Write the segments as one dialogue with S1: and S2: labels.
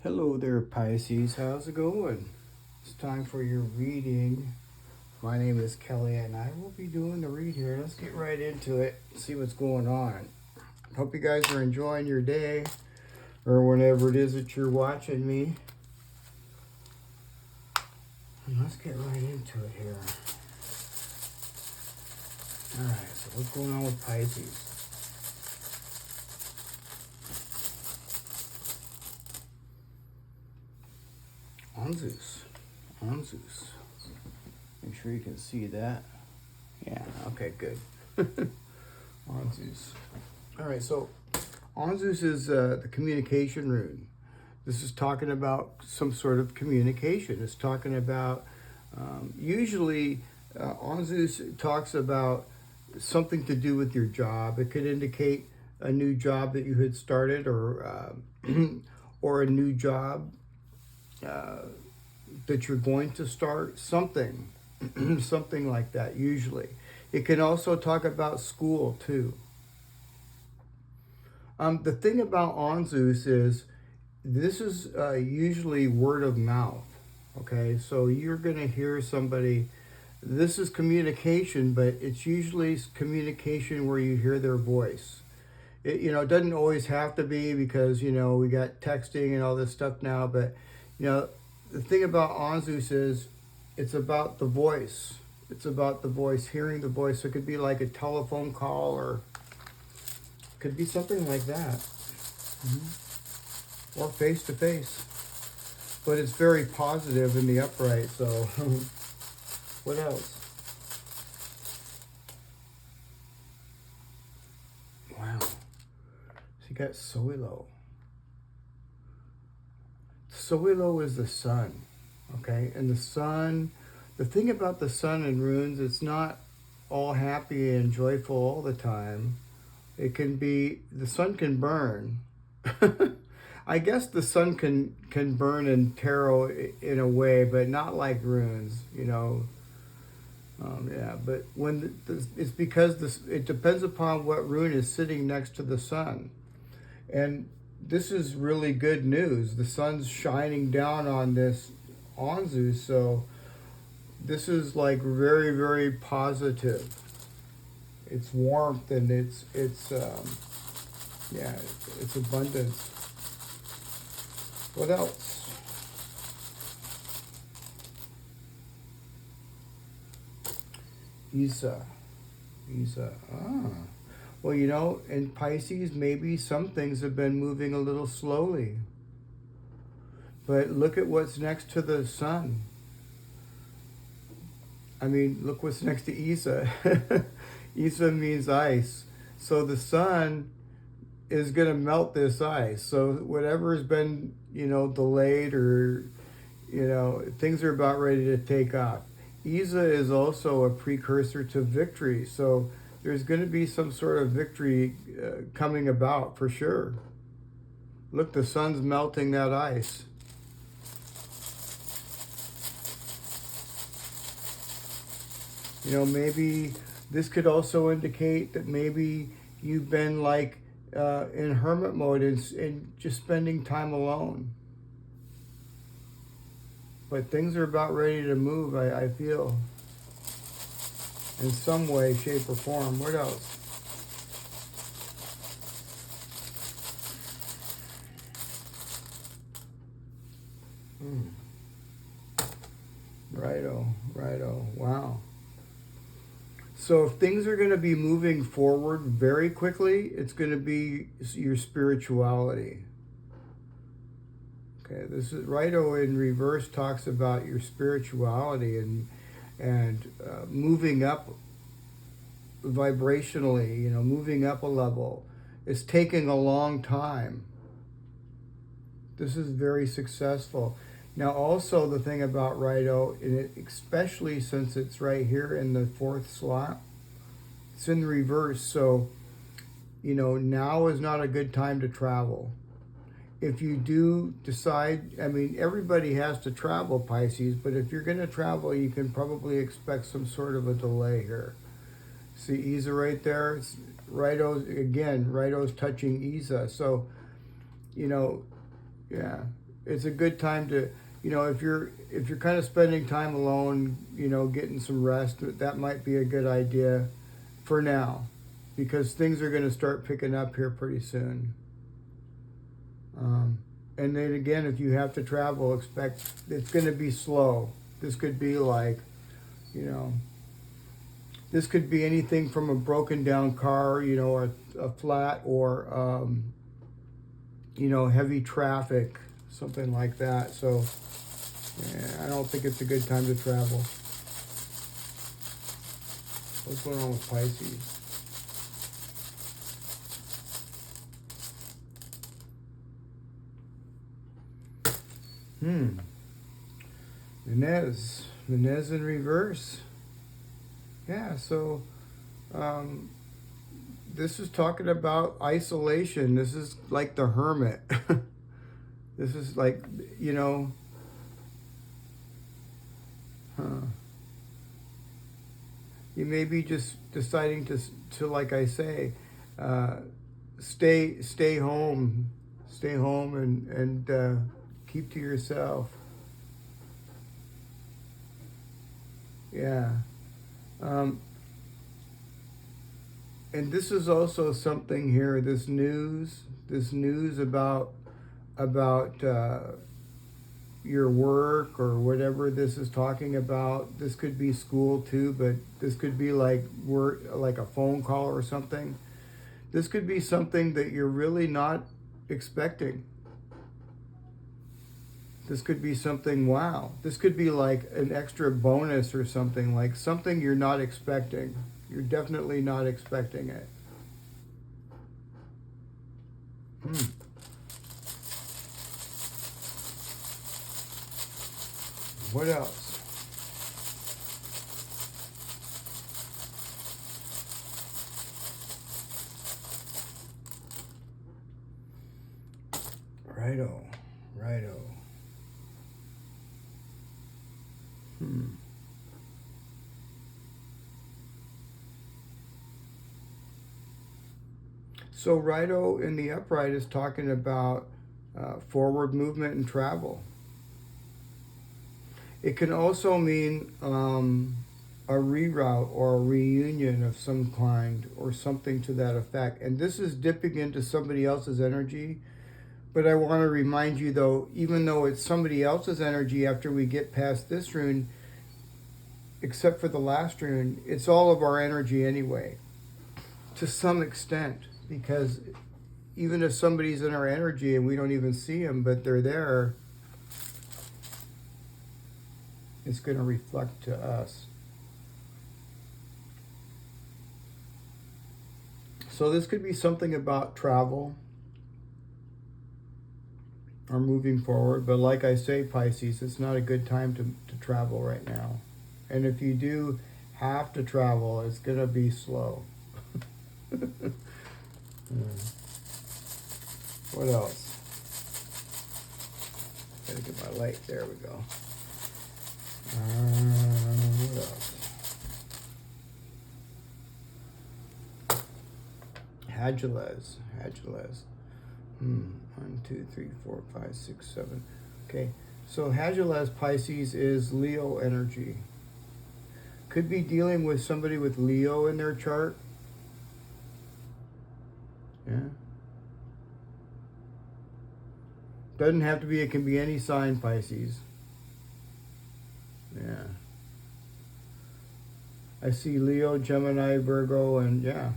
S1: Hello there, Pisces. How's it going? It's time for your reading. My name is Kelly, and I will be doing the read here. Let's get right into it, see what's going on. Hope you guys are enjoying your day, or whenever it is that you're watching me. And let's get right into it here. Alright, so what's going on with Pisces? On Zeus. Make sure you can see that. Yeah, okay, good. On Zeus. Alright, so on Zeus is the communication rune. This is talking about some sort of communication. It's talking about, usually, on Zeus talks about something to do with your job. It could indicate a new job that you had started, or or a new job that you're going to start, something something like that. Usually it can also talk about school too. The thing about on Zeus is this is usually word of mouth. Okay, so you're going to hear somebody. This is communication, but it's usually communication where you hear their voice. It doesn't always have to be, because we got texting and all this stuff now, but the thing about on Zeus is it's about the voice. It's about the voice, hearing the voice. So it could be like a telephone call, or it could be something like that. Or face to face. But it's very positive in the upright, so what else? Wow. So you got Soilo. Soilo is the sun, okay? And the sun, the thing about the sun in runes, it's not all happy and joyful all the time. It can be, the sun can burn. I guess the sun can burn in tarot in a way, but not like runes, yeah, but when it's because it depends upon what rune is sitting next to the sun. And this is really good news. The sun's shining down on this on Zeus, so this is like very, very positive. It's warmth, and it's yeah, it's abundance. What else? Isa. Well, in Pisces, maybe some things have been moving a little slowly. But look at what's next to the sun. I mean, look what's next to Isa. Isa means ice. So the sun is going to melt this ice. So whatever has been, delayed, or, things are about ready to take off. Isa is also a precursor to victory. So there's going to be some sort of victory coming about for sure. Look, the sun's melting that ice. Maybe this could also indicate that maybe you've been like in hermit mode and just spending time alone. But things are about ready to move, I feel. In some way, shape, or form. What else? Righto. Wow. So if things are going to be moving forward very quickly, it's going to be your spirituality. Okay, this is Righto in reverse talks about your spirituality and moving up vibrationally, moving up a level. It's taking a long time. This is very successful. Now, also the thing about Righto, especially since it's right here in the fourth slot, it's in reverse. So, now is not a good time to travel. If you do decide, everybody has to travel, Pisces, but if you're going to travel, you can probably expect some sort of a delay here. See Isa right there? It's Righto's touching Isa. So, yeah, it's a good time to, you know, if you're kind of spending time alone, you know, getting some rest, that might be a good idea for now, because things are going to start picking up here pretty soon. And then again, if you have to travel, expect it's going to be slow. This could be like, you know, this could be anything from a broken down car, you know, or a flat, or, you know, heavy traffic, something like that. So, yeah, I don't think it's a good time to travel. What's going on with Pisces? Venez in reverse. Yeah, so this is talking about isolation. This is like the hermit. This is like, you know, you may be just deciding to like I say, stay home, and keep to yourself. Yeah. And this is also something here, this news about your work or whatever this is talking about. This could be school too, but this could be like work, like a phone call or something. This could be something that you're really not expecting. This could be something, wow. This could be like an extra bonus or something, like something you're not expecting. You're definitely not expecting it. What else? Righto. So righto in the upright is talking about forward movement and travel. It can also mean a reroute or a reunion of some kind or something to that effect. And this is dipping into somebody else's energy. But I want to remind you, though, even though it's somebody else's energy after we get past this rune, except for the last rune, it's all of our energy anyway, to some extent. Because even if somebody's in our energy and we don't even see them, but they're there, it's going to reflect to us. So this could be something about travel or moving forward. But like I say, Pisces, it's not a good time to travel right now. And if you do have to travel, it's going to be slow. What else? Gotta get my light. There we go. What else? Hagalaz. 1, 2, 3, 4, 5, 6, 7. Okay, so Hagalaz Pisces is Leo energy. Could be dealing with somebody with Leo in their chart. Yeah. Doesn't have to be, it can be any sign, Pisces. Yeah. I see Leo, Gemini, Virgo, and yeah.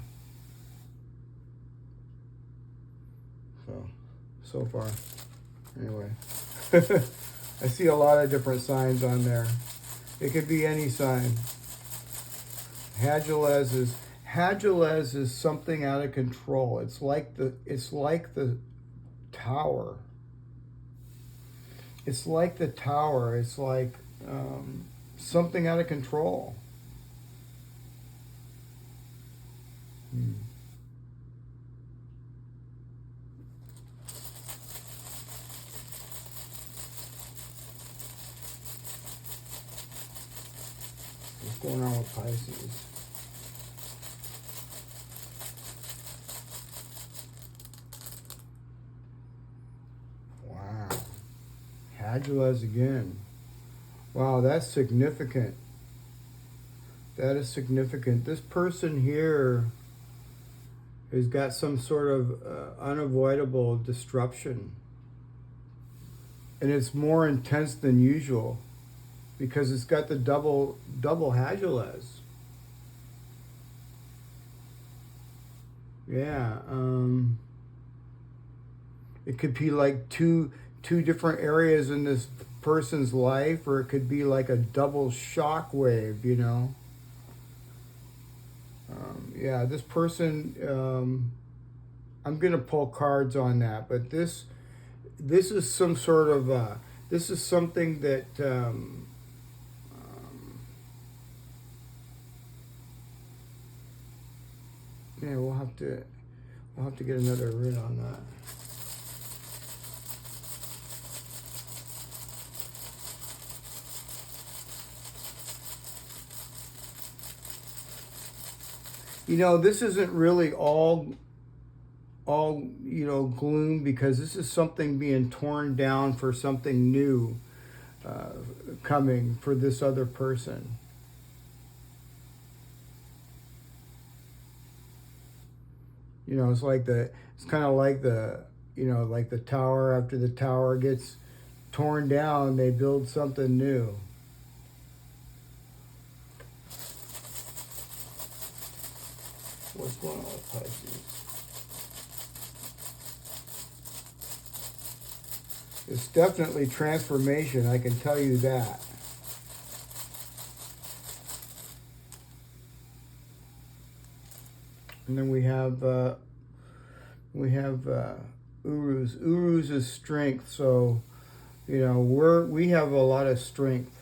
S1: So far. Anyway. I see a lot of different signs on there. It could be any sign. Hagalaz is something out of control. It's like the tower. It's like the tower. It's like something out of control. What's going on with Pisces? Wow. Hagalaz again. Wow, that's significant. That is significant. This person here has got some sort of unavoidable disruption. And it's more intense than usual because it's got the double Hagalaz. Yeah. It could be like two different areas in this person's life, or it could be like a double shockwave, you know. Yeah, this person, I'm going to pull cards on that, but this is some sort of, this is something that, yeah, we'll have to get another read on that. You know, this isn't really all you know, gloom, because this is something being torn down for something new coming for this other person. You know, it's kind of like the, you know, like the tower. After the tower gets torn down, they build something new. What's going on with Pisces? It's definitely transformation, I can tell you that. And then we have Uruz. Uruz is strength, so you know we have a lot of strength.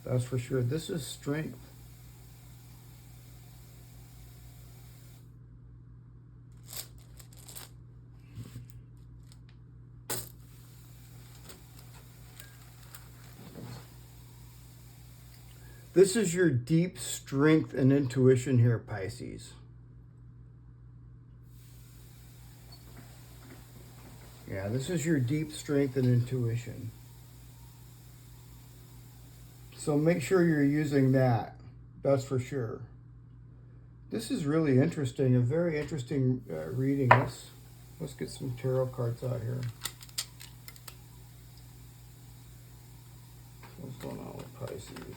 S1: That's for sure. This is strength. This is your deep strength and intuition here, Pisces. Yeah, this is your deep strength and intuition. So make sure you're using that. That's for sure. This is really interesting, a very interesting reading. Let's get some tarot cards out here. What's going on with Pisces?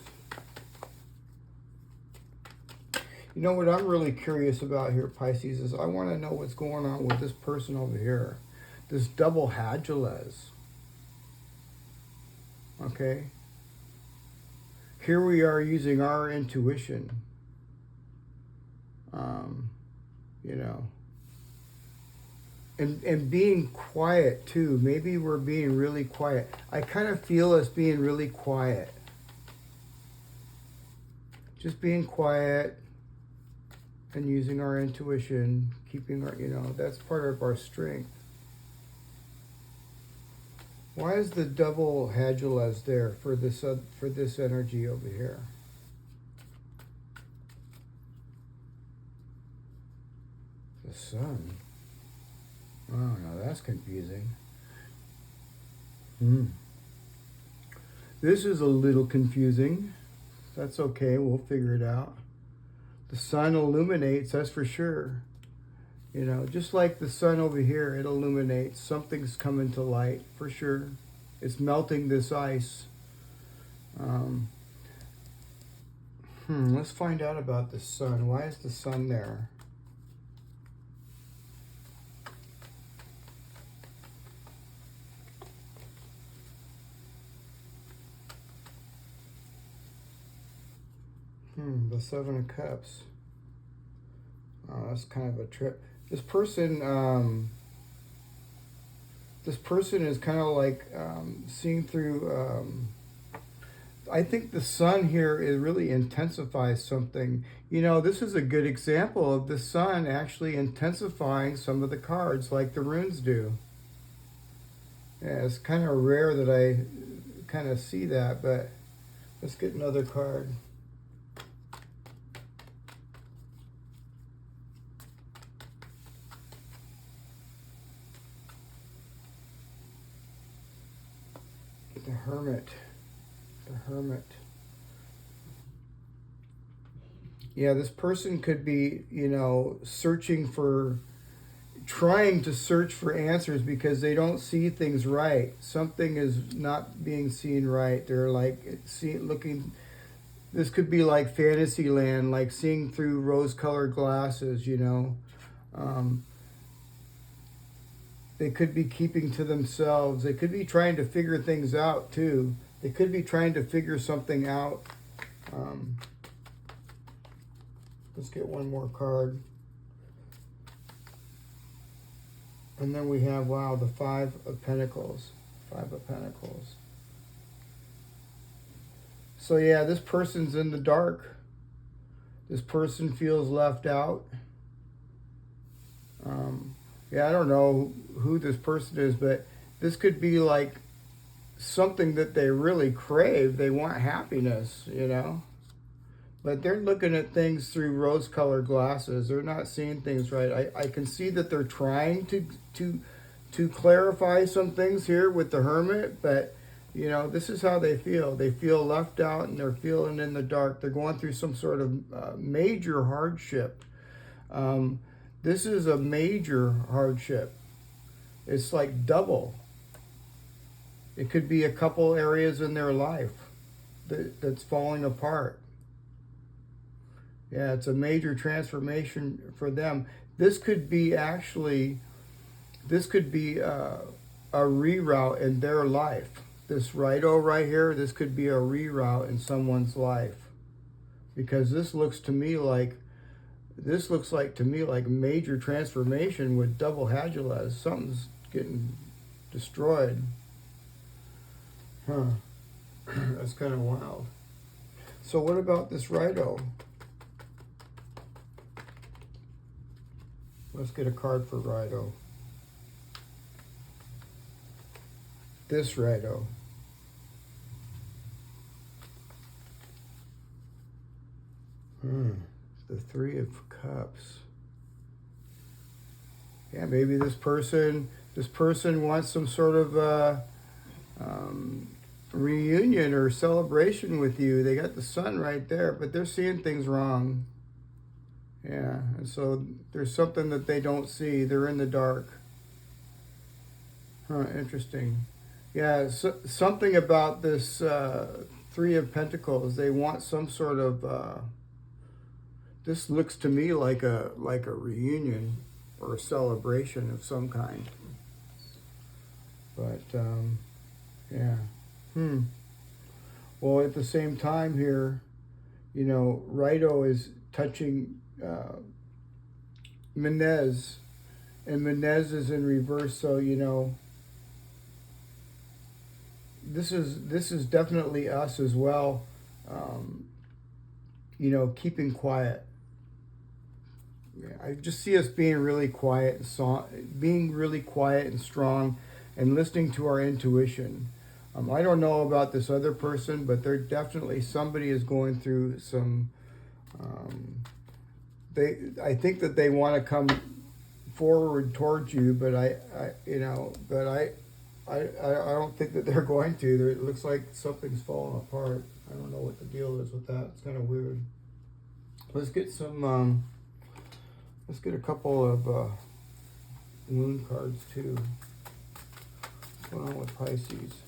S1: You know what I'm really curious about here, Pisces, is I want to know what's going on with this person over here. This double Hagalaz. Okay? Here we are using our intuition. You know. And being quiet, too. Maybe we're being really quiet. I kind of feel us being really quiet. Just being quiet. And using our intuition, keeping our, you know, that's part of our strength. Why is the double Hagalaz there for this energy over here? The sun. Oh, no, that's confusing. This is a little confusing. That's okay, we'll figure it out. The sun illuminates, that's for sure. You know, just like the sun over here, it illuminates. Something's coming to light, for sure. It's melting this ice. Let's find out about the sun. Why is the sun there? The Seven of Cups. Oh, that's kind of a trip. This person is kind of like seeing through. I think the sun here is really intensifies something. You know, this is a good example of the sun actually intensifying some of the cards, like the runes do. Yeah, it's kind of rare that I kind of see that, but let's get another card. The Hermit. The Hermit. Yeah, this person could be, you know, trying to search for answers because they don't see things right. Something is not being seen right. They're like looking. This could be like fantasy land, like seeing through rose-colored glasses, you know. They could be keeping to themselves. They could be trying to figure things out too. They could be trying to figure something out. Let's get one more card. And then we have, wow, the Five of Pentacles. Five of Pentacles. So yeah, this person's in the dark. This person feels left out. Yeah, I don't know who this person is, but this could be like something that they really crave. They want happiness, you know? But they're looking at things through rose-colored glasses. They're not seeing things right. I can see that they're trying to clarify some things here with the Hermit, but you know, this is how they feel. They feel left out and they're feeling in the dark. They're going through some sort of major hardship. This is a major hardship. It's like double. It could be a couple areas in their life that's falling apart. Yeah, it's a major transformation for them. This could be a reroute in their life. This Righto right here, this could be a reroute in someone's life. Because this looks like to me like major transformation with double Hagalaz. Something's getting destroyed. Huh. That's kind of wild. So what about this Righto? Let's get a card for Righto. This Righto. The Three of Cups. Yeah, maybe this person wants some sort of reunion or celebration with you. They got the sun right there, but they're seeing things wrong. Yeah, and so there's something that they don't see. They're in the dark. Huh, interesting. Yeah, so, something about this Three of Pentacles. They want some sort of... this looks to me like a reunion or a celebration of some kind. But, yeah. Well, at the same time here, you know, Righto is touching Menez, and Menez is in reverse, so, you know, this is definitely us as well, you know, keeping quiet. I just see us being really quiet and strong and listening to our intuition. I don't know about this other person, but they're definitely, somebody is going through some, I think that they want to come forward towards you, but I don't think that they're going to. It looks like something's falling apart. I don't know what the deal is with that. It's kind of weird. Let's get some, let's get a couple of moon cards too. What's going on with Pisces?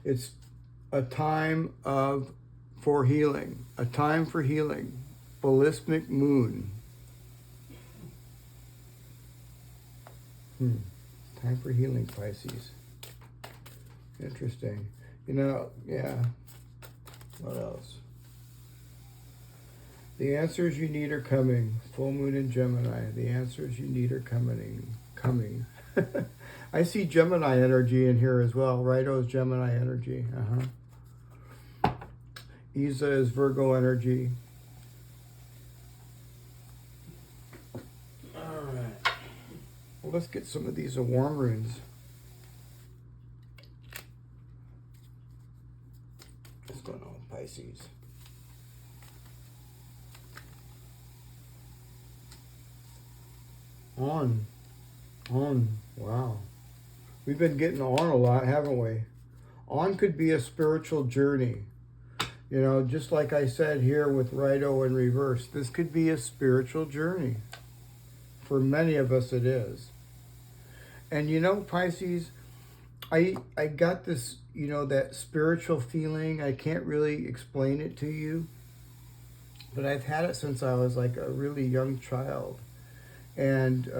S1: It's a time for healing. A time for healing. Ballistic moon. Time for healing, Pisces. Interesting. You know, yeah. What else? The answers you need are coming. Full moon in Gemini. The answers you need are coming. I see Gemini energy in here as well. Righto is Gemini energy. Isa is Virgo energy. All right. Well, let's get some of these warm runes. What's going on with Pisces? On. Wow. We've been getting on a lot, haven't we? On could be a spiritual journey. You know, just like I said here with Righto in reverse, this could be a spiritual journey. For many of us, it is. And you know, Pisces, I got this, you know, that spiritual feeling. I can't really explain it to you, but I've had it since I was like a really young child. And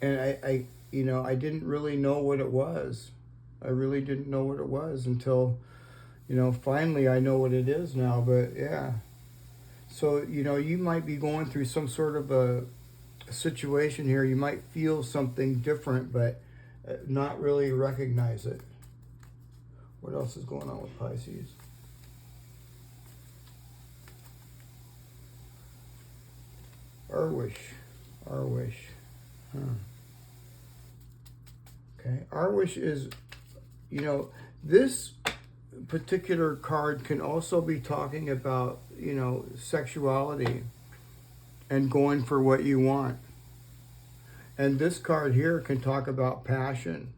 S1: I you know, I didn't really know what it was. I really didn't know what it was until, you know, finally I know what it is now. But yeah. So, you know, you might be going through some sort of a situation here. You might feel something different, but not really recognize it. What else is going on with Pisces? Arwish. Arwish. Huh. Okay. Arwish is, you know, this particular card can also be talking about, you know, sexuality and going for what you want. And this card here can talk about passion.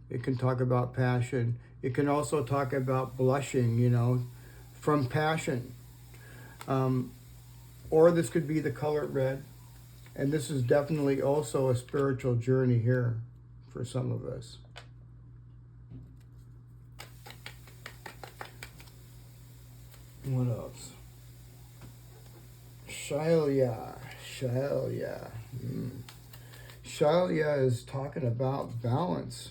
S1: It can talk about passion. It can also talk about blushing, you know, from passion. Or this could be the color red. And this is definitely also a spiritual journey here for some of us. What else? Shailya. Shailya. Shailya is talking about balance.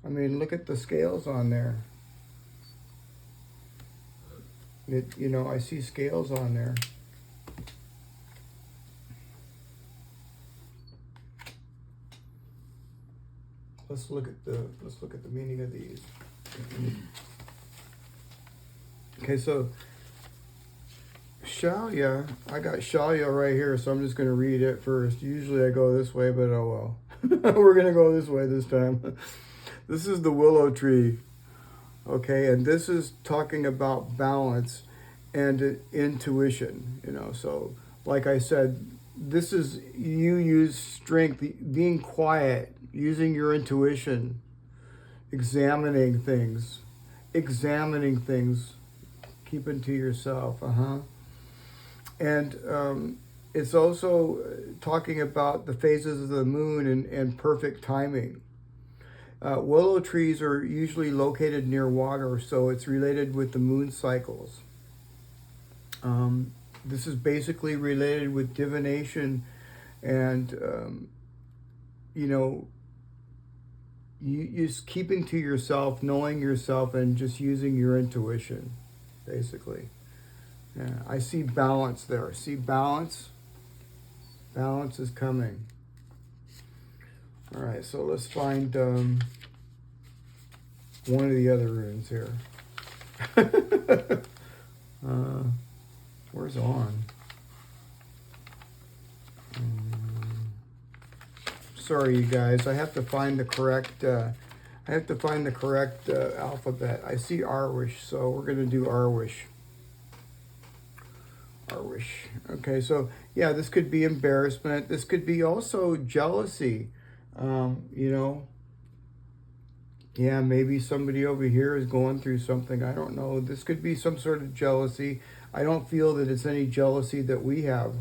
S1: I mean, look at the scales on there. You know, I see scales on there. Let's look at the meaning of these. Okay, so Shailya, I got Shailya right here, so I'm just going to read it first. Usually I go this way, but oh well. We're going to go this way this time. This is the willow tree. Okay, and this is talking about balance and intuition, you know. So, like I said, this is you use strength, being quiet, using your intuition, examining things, keeping to yourself, And it's also talking about the phases of the moon and perfect timing. Willow trees are usually located near water, so it's related with the moon cycles. This is basically related with divination and, you know, you just keeping to yourself, knowing yourself, and just using your intuition, basically. Yeah, I see balance there. I see balance. Balance is coming. All right, so let's find one of the other runes here. Where's on? Sorry, you guys. I have to find the correct. Alphabet. I see Arwish, so we're gonna do Arwish. Arwish. Okay, so yeah, this could be embarrassment. This could be also jealousy. You know. Yeah, maybe somebody over here is going through something. I don't know. This could be some sort of jealousy. I don't feel that it's any jealousy that we have.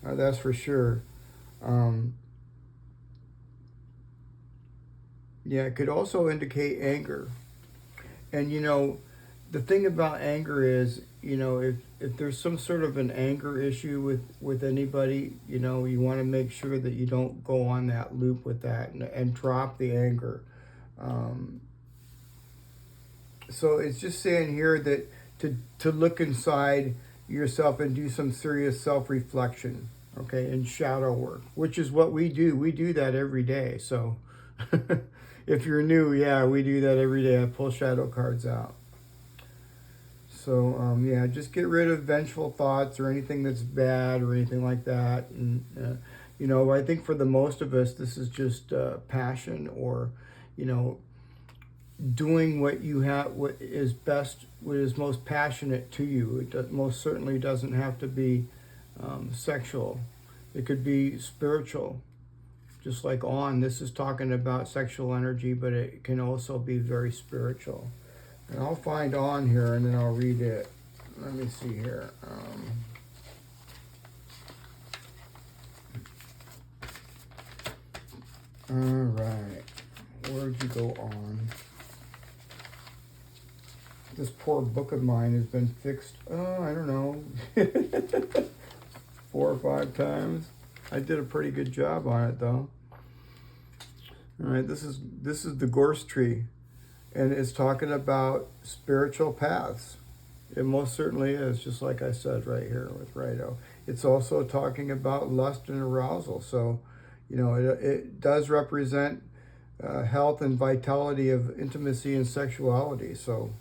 S1: That's for sure. Yeah, it could also indicate anger. And, you know, the thing about anger is, you know, if there's some sort of an anger issue with anybody, you know, you want to make sure that you don't go on that loop with that and drop the anger. So it's just saying here that to look inside yourself and do some serious self-reflection, okay, and shadow work, which is what we do. We do that every day. So if you're new, yeah, we do that every day. I pull shadow cards out. So, yeah, just get rid of vengeful thoughts or anything that's bad or anything like that. And, you know, I think for the most of us, this is just passion or, you know, doing what you have, what is best, what is most passionate to you. It most certainly doesn't have to be sexual. It could be spiritual. Just like on, this is talking about sexual energy, but it can also be very spiritual. And I'll find on here and then I'll read it. Let me see here. All right. Where'd you go on? This poor book of mine has been fixed, I don't know, 4 or 5 times. I did a pretty good job on it though. All right, this is the gorse tree, and it's talking about spiritual paths. It most certainly is, just like I said right here with Rido. It's also talking about lust and arousal. So, you know, it does represent health and vitality of intimacy and sexuality. So,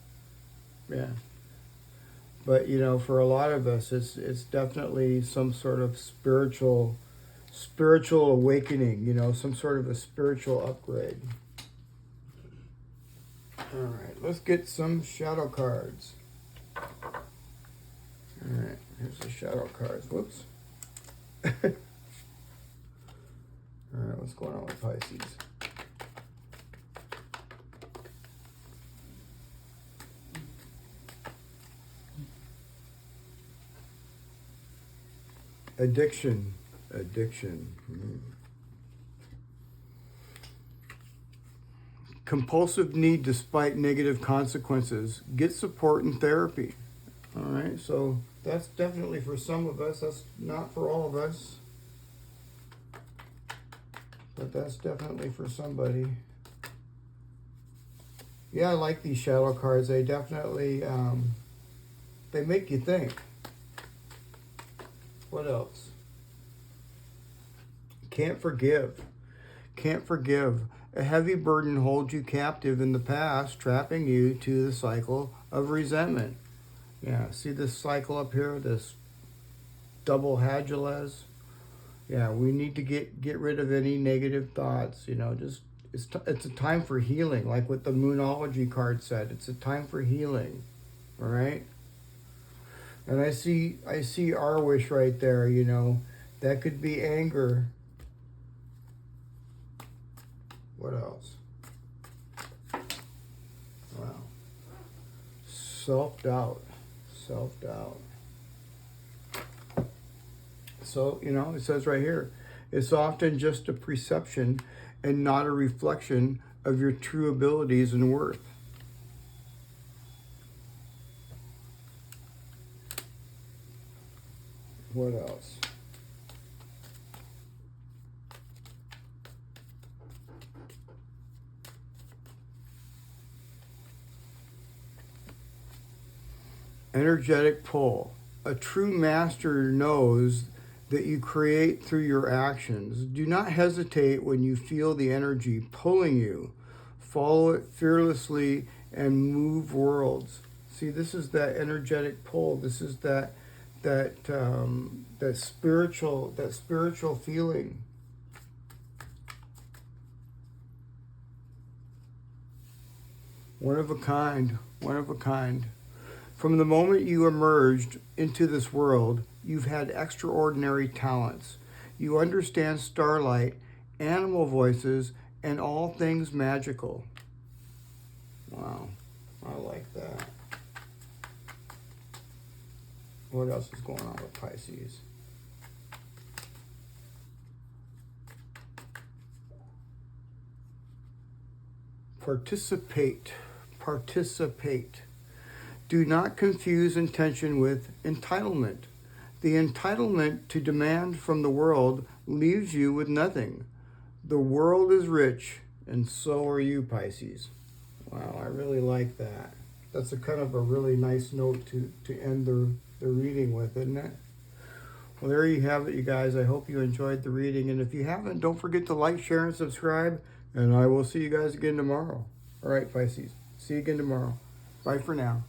S1: yeah. But, you know, for a lot of us, it's definitely some sort of spiritual awakening, you know, some sort of a spiritual upgrade. All right, let's get some shadow cards. All right, here's the shadow cards. Whoops. All right, what's going on with Pisces? Addiction. Compulsive need despite negative consequences. Get support in therapy. All right, so that's definitely for some of us. That's not for all of us. But that's definitely for somebody. Yeah, I like these shadow cards. They definitely, they make you think. What else? Can't forgive. Can't forgive. A heavy burden holds you captive in the past, trapping you to the cycle of resentment. Yeah, see this cycle up here, this double Hagalaz? Yeah, we need to get rid of any negative thoughts, you know, just it's a time for healing, like what the Moonology card said. It's a time for healing. All right? And I see our wish right there, you know. That could be anger. What else? Wow. Self-doubt. Self-doubt. So, you know, it says right here, it's often just a perception and not a reflection of your true abilities and worth. What else? Energetic pull. A true master knows that you create through your actions. Do not hesitate when you feel the energy pulling you. Follow it fearlessly and move worlds. See, this is that energetic pull. This is that spiritual feeling. One of a kind. One of a kind. From the moment you emerged into this world, you've had extraordinary talents. You understand starlight, animal voices, and all things magical. Wow, I like that. What else is going on with Pisces? Participate. Participate. Do not confuse intention with entitlement. The entitlement to demand from the world leaves you with nothing. The world is rich, and so are you, Pisces. Wow, I really like that. That's a kind of a really nice note to end the reading with, isn't it? Well, there you have it, you guys. I hope you enjoyed the reading. And if you haven't, don't forget to like, share, and subscribe. And I will see you guys again tomorrow. All right, Pisces. See you again tomorrow. Bye for now.